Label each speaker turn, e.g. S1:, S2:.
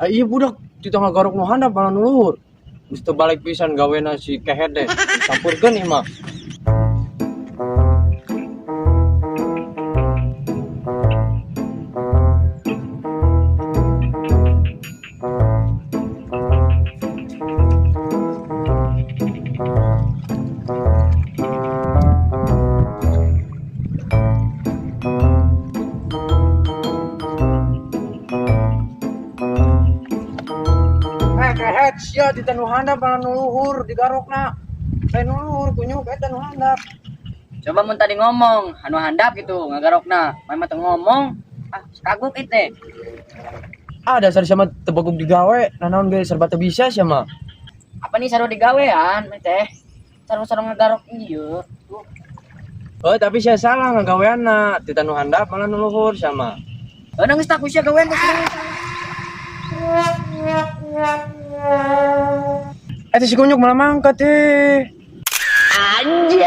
S1: Iya budak di tengah garuk nu handap malah nuluhur. Mesti balik pisan gawena si kehet deh. Campurkeun ieu mah. Kehet sia di tanu handap malah nuluhur di garokna. Lain nuluhur kunyuk eta nu handap.
S2: Coba mun tadi ngomong, anu handap gitu, ngagarokna. Main mah teu ngomong. Ah, kaguk itu.
S1: Ah dasar sama tebagug digawe, nanaon ge serba teu bisa sia mah.
S2: Apa nih saru digawean, teh? Saru-saru ngagarok ieu.
S1: Oh tapi sia salah ngagaweanna, di tanu handap malah nuluhur sia mah.
S2: Nang geus tak sia gawean geus.
S1: Eta si kunyuk malah mangkat
S2: Anjay.